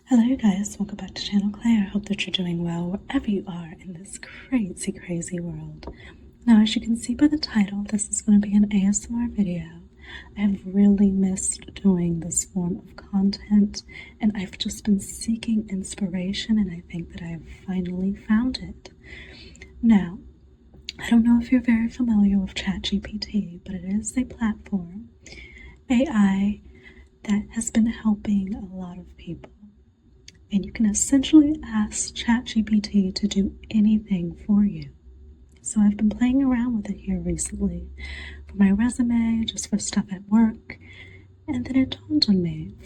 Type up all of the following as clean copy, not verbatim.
Hello you guys, welcome back to Channel Claire. I hope that you're doing well wherever you are in this crazy world. Now, as you can see by the title, this is going to be an ASMR video. I have really missed doing this form of content, and I've just been seeking inspiration, and I think that I have finally found it. Now, I don't know if you're very familiar with ChatGPT, but it is a platform, AI, that has been helping a lot of people. And you can essentially ask ChatGPT to do anything for you. So I've been playing around with it here recently for my resume, just for stuff at work, and then it dawned on me,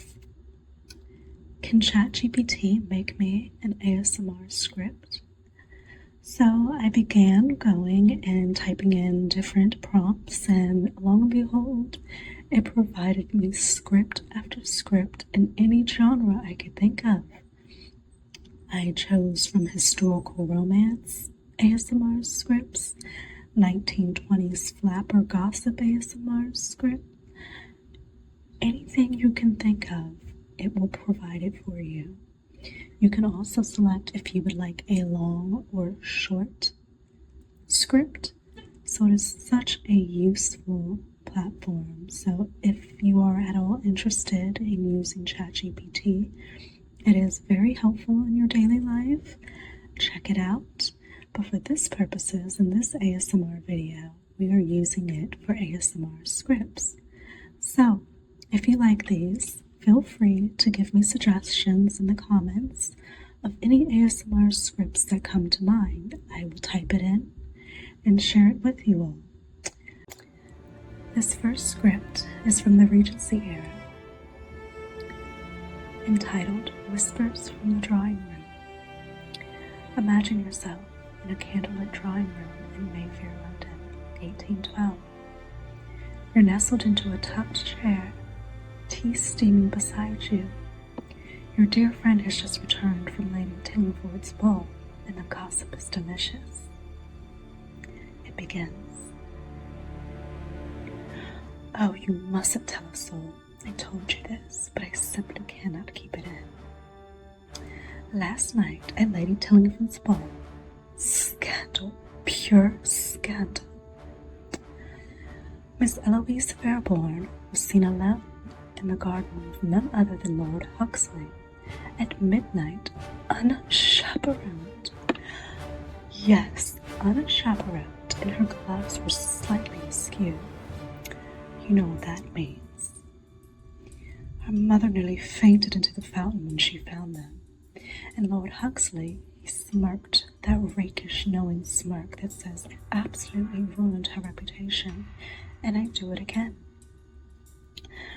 can ChatGPT make me an ASMR script? So I began going and typing in different prompts, and lo and behold, it provided me script after script in any genre I could think of. I chose from historical romance ASMR scripts, 1920s flapper gossip ASMR script. Anything you can think of, it will provide it for you. You can also select if you would like a long or short script. So it is such a useful platform. So if you are at all interested in using ChatGPT, it is very helpful in your daily life. Check it out. But for this purposes, in this ASMR video, we are using it for ASMR scripts. So, if you like these, feel free to give me suggestions in the comments of any ASMR scripts that come to mind. I will type it in and share it with you all. This first script is from the Regency era, entitled Whispers from the Drawing Room. Imagine yourself in a candlelit drawing room in Mayfair, London, 1812. You're nestled into a tucked chair, tea steaming beside you. Your dear friend has just returned from Lady Tillingford's ball, and the gossip is delicious. It begins. Oh, you mustn't tell a soul. I told you this, but I simply cannot keep it in. Last night at Lady Tillingford's ball, scandal, pure scandal. Miss Eloise Fairborn was seen alone in the garden with none other than Lord Huxley at midnight, unchaperoned. Yes, unchaperoned, and her gloves were slightly askew. You know what that means. Her mother nearly fainted into the fountain when she found them, and Lord Huxley, he smirked, that rakish, knowing smirk that says it absolutely ruined her reputation, and I'd do it again.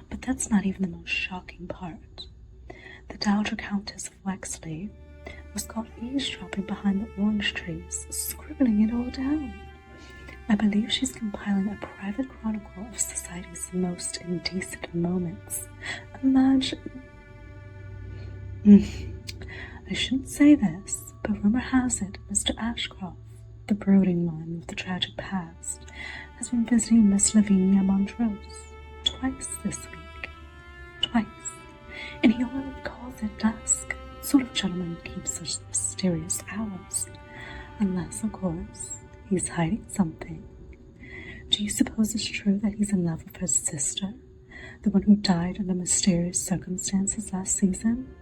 But that's not even the most shocking part. The Dowager Countess of Wexley was caught eavesdropping behind the orange trees, scribbling it all down. I believe she's compiling a private chronicle of society's most indecent moments. Imagine. I shouldn't say this, but rumor has it Mr. Ashcroft, the brooding one with the tragic past, has been visiting Miss Lavinia Montrose twice this week. Twice. And he only calls it dusk. Sort of gentleman keeps such mysterious hours. Unless, of course, he's hiding something. Do you suppose it's true that he's in love with her sister, the one who died under mysterious circumstances last season?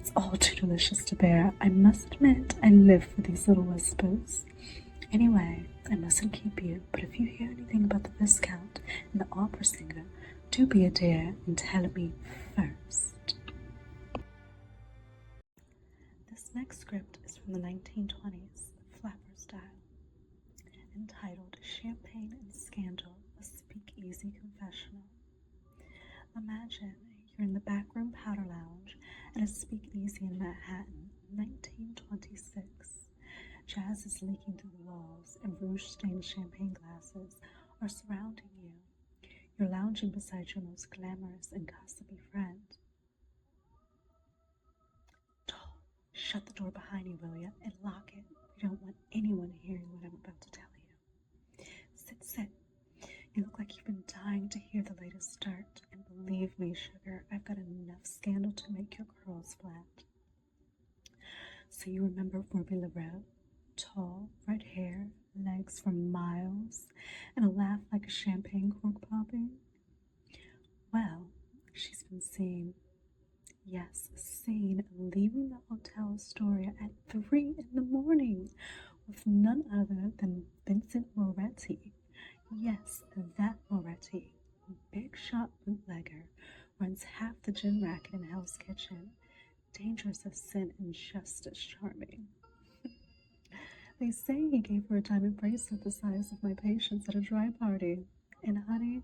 It's all too delicious to bear. I must admit, I live for these little whispers. Anyway, I mustn't keep you, but if you hear anything about the Viscount and the opera singer, do be a dear and tell me first. This next script is from the 1920s, flapper style, entitled Champagne and Scandal, a Speakeasy Confessional. Imagine you're in the backroom powder lounge at a speakeasy in Manhattan, 1926. Jazz is leaking through the walls, and rouge-stained champagne glasses are surrounding you. You're lounging beside your most glamorous and gossipy friend. Doll, shut the door behind you, will you, and lock it. You don't want anyone hearing what I'm about to tell you. Sit. You look like you've been dying to hear the latest start, and believe me, sugar, I've got enough scandal to make your curls flat. So you remember Ruby LaRoe? Tall, red hair, legs for miles, and a laugh like a champagne cork popping? Well, she's been seen, yes, seen, leaving the Hotel Astoria at 3 in the morning with none other than Vincent Moretti. Yes, that Moretti, big shot bootlegger, runs half the gin racket in Hell's Kitchen, dangerous as sin and just as charming. They say he gave her a diamond bracelet the size of my patient's at a dry party. And honey,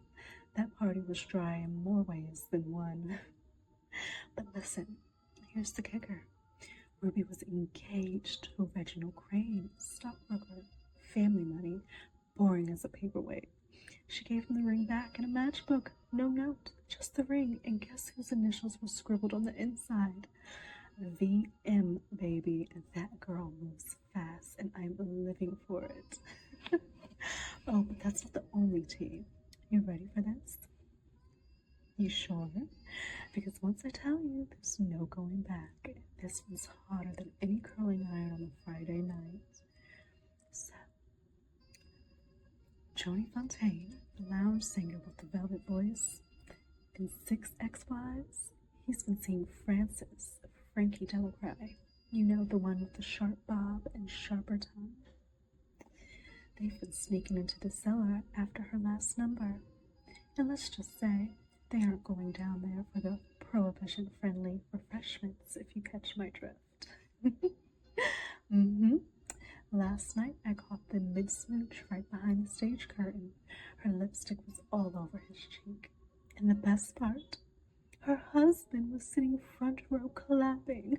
that party was dry in more ways than one. But listen, here's the kicker. Ruby was engaged to Reginald Crane, stockbroker, family money, boring as a paperweight. She gave him the ring back in a matchbook. No note, just the ring, and guess whose initials were scribbled on the inside? VM, baby. That girl moves fast, and I'm living for it. Oh, but that's not the only tea. You ready for this? You sure? Because once I tell you, there's no going back. This one's hotter than any curling iron on a Friday night. So, Joni Fontaine, the lounge singer with the velvet voice, and 6 ex-wives, he's been seeing Frances, Frankie Delacroix. You know, the one with the sharp bob and sharper tongue. They've been sneaking into the cellar after her last number. And let's just say, they aren't going down there for the prohibition-friendly refreshments, if you catch my drift. Last night, I caught them mid-smooch right behind the stage curtain. Her lipstick was all over his cheek. And the best part, her husband was sitting front row clapping.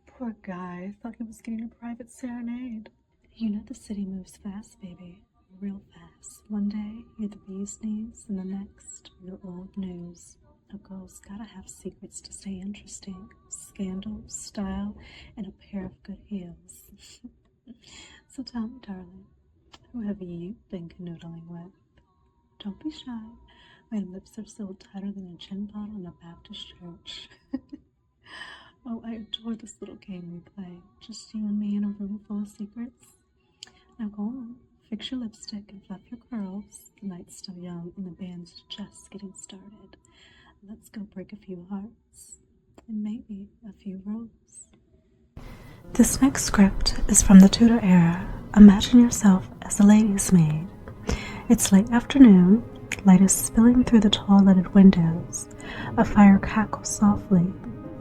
Poor guy, thought he was getting a private serenade. You know the city moves fast, baby. Real fast. One day, you're the bee's knees, and the next, you're old news. A girl's gotta have secrets to stay interesting. Scandal, style, and a pair of good heels. So tell me, darling, who have you been canoodling with? Don't be shy. My lips are still tighter than a gin bottle in a Baptist church. Oh, I adore this little game we play. Just you and me in a room full of secrets. Now go on, fix your lipstick and fluff your curls. The night's still young and the band's just getting started. Let's go break a few hearts and maybe a few rules. This next script is from the Tudor era. Imagine yourself as a lady's maid. It's late afternoon. Light is spilling through the tall leaded windows. A fire crackles softly.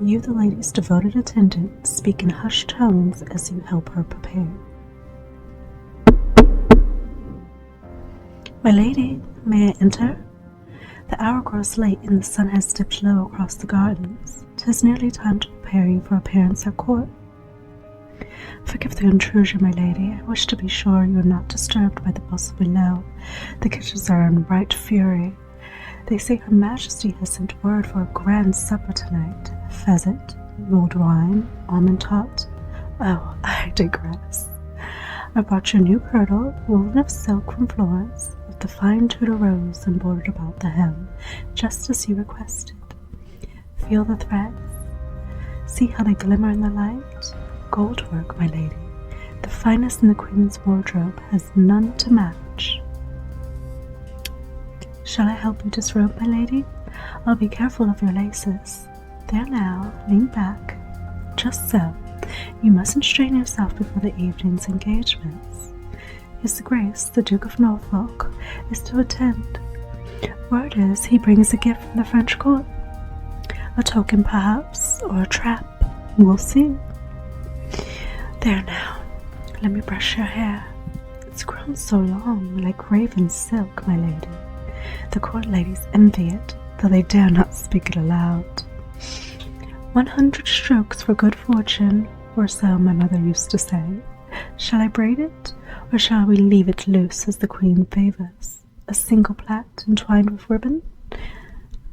You, the lady's devoted attendant, speak in hushed tones as you help her prepare. My lady, may I enter? The hour grows late and the sun has dipped low across the gardens. 'Tis nearly time to prepare you for appearance at court. Forgive the intrusion, my lady. I wish to be sure you are not disturbed by the bustle below. The kitchens are in bright fury. They say Her Majesty has sent word for a grand supper tonight. Pheasant, mulled wine, almond tot. Oh, I digress. I brought your new kirtle, woven of silk from Florence, with the fine Tudor rose embroidered about the hem, just as you requested. Feel the threads. See how they glimmer in the light? Gold work, my lady. The finest in the Queen's wardrobe has none to match. Shall I help you disrobe, my lady? I'll be careful of your laces. There now, lean back. Just so. You mustn't strain yourself before the evening's engagements. His Grace, the Duke of Norfolk, is to attend. Word is he brings a gift from the French court. A token, perhaps, or a trap. We'll see. There now, let me brush your hair. It's grown so long, like raven silk, my lady. The court ladies envy it, though they dare not speak it aloud. 100 strokes for good fortune, or so my mother used to say. Shall I braid it, or shall we leave it loose as the Queen favors? A single plait entwined with ribbon?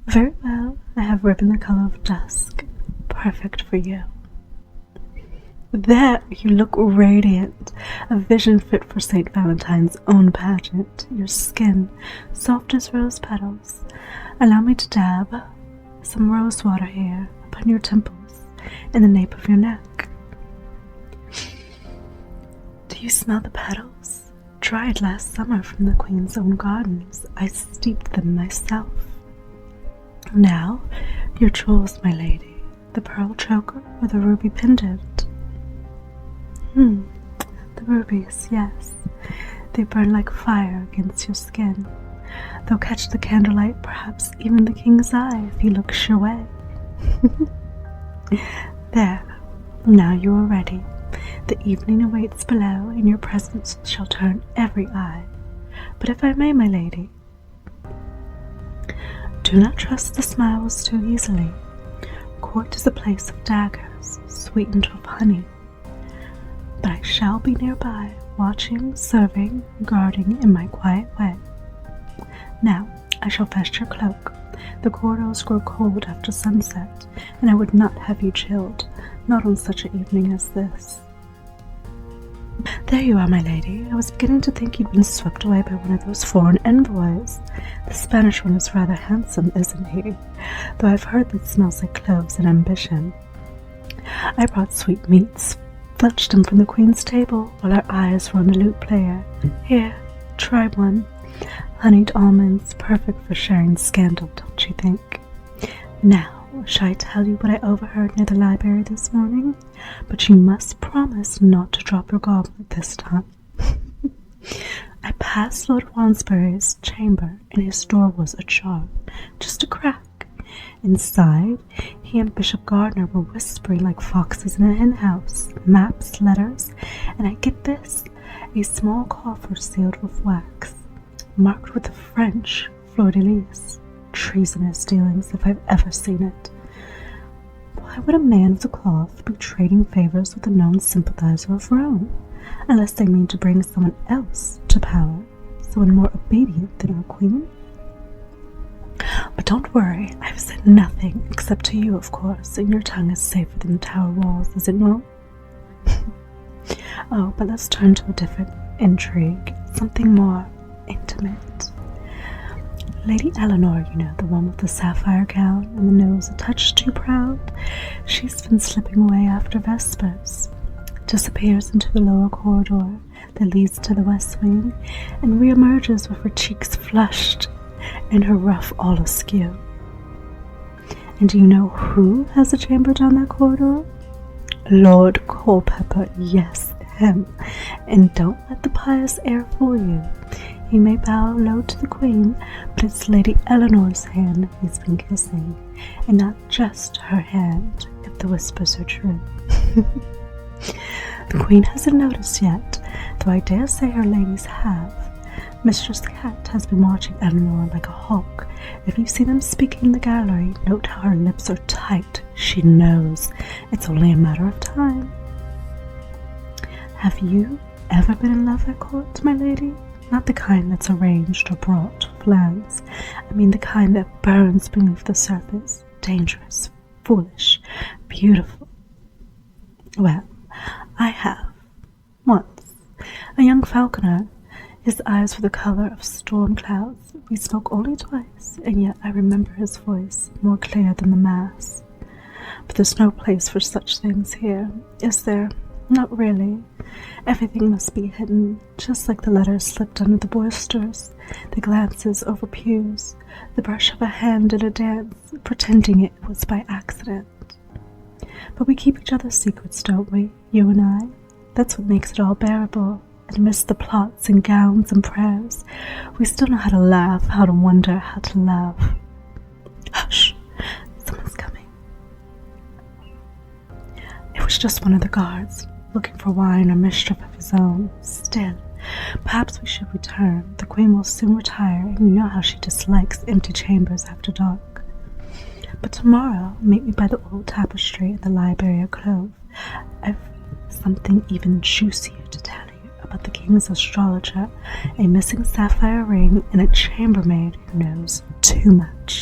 Very well, I have ribbon the color of dusk, perfect for you. There, you look radiant, a vision fit for St. Valentine's own pageant, your skin soft as rose petals. Allow me to dab some rose water here upon your temples and the nape of your neck. Do you smell the petals? Dried last summer from the Queen's own gardens. I steeped them myself. Now, your jewels, my lady, the pearl choker or the ruby pendant? The rubies, yes. They burn like fire against your skin. They'll catch the candlelight, perhaps even the king's eye, if he looks your way. There, now you are ready. The evening awaits below, and your presence shall turn every eye. But if I may, my lady, do not trust the smiles too easily. Court is a place of daggers, sweetened with honey. But I shall be nearby, watching, serving, guarding in my quiet way. Now, I shall fetch your cloak. The corridors grow cold after sunset, and I would not have you chilled, not on such an evening as this. There you are, my lady. I was beginning to think you'd been swept away by one of those foreign envoys. The Spanish one is rather handsome, isn't he? Though I've heard that smells like cloves and ambition. I brought sweetmeats, fetched them from the Queen's table while our eyes were on the lute player. Here, try one. Honeyed almonds, perfect for sharing scandal, don't you think? Now, shall I tell you what I overheard near the library this morning? But you must promise not to drop your goblet this time. I passed Lord Wansbury's chamber, and his door was ajar, just a crack. Inside, he and Bishop Gardner were whispering like foxes in a henhouse. Maps, letters, and I get this, a small coffer sealed with wax, marked with the French fleur-de-lis. Treasonous dealings, if I've ever seen it. Why would a man of the cloth be trading favors with a known sympathizer of Rome, unless they mean to bring someone else to power, someone more obedient than our queen? But don't worry, I've said nothing, except to you, of course, and your tongue is safer than the tower walls, is it not? Oh, but let's turn to a different intrigue, something more intimate. Lady Eleanor, you know, the one with the sapphire gown and the nose a touch too proud, she's been slipping away after vespers, disappears into the lower corridor that leads to the west wing, and reemerges with her cheeks flushed and her ruff all askew. And do you know who has a chamber down that corridor? Lord Culpeper, yes, him. And don't let the pious air fool you. He may bow low to the Queen, but it's Lady Eleanor's hand he's been kissing, and not just her hand, if the whispers are true. The Queen hasn't noticed yet, though I dare say her ladies have. Mistress Cat has been watching Eleanor like a hawk. If you see them speaking in the gallery, note how her lips are tight. She knows. It's only a matter of time. Have you ever been in love at court, my lady? Not the kind that's arranged or brought to plans. I mean the kind that burns beneath the surface. Dangerous, foolish, beautiful. Well, I have. Once. A young falconer. His eyes were the color of storm clouds. We spoke only twice, and yet I remember his voice more clear than the mass. But there's no place for such things here, is there? Not really. Everything must be hidden, just like the letters slipped under the bolsters, the glances over pews, the brush of a hand in a dance, pretending it was by accident. But we keep each other's secrets, don't we, you and I? That's what makes it all bearable. And amidst the plots and gowns and prayers, we still know how to laugh, how to wonder, how to love. Hush! Someone's coming. It was just one of the guards, looking for wine or mischief of his own. Still, perhaps we should return. The Queen will soon retire, and you know how she dislikes empty chambers after dark. But tomorrow, meet me by the old tapestry at the Library of Clove. I've something even juicier to tell you about the King's astrologer, a missing sapphire ring, and a chambermaid who knows too much.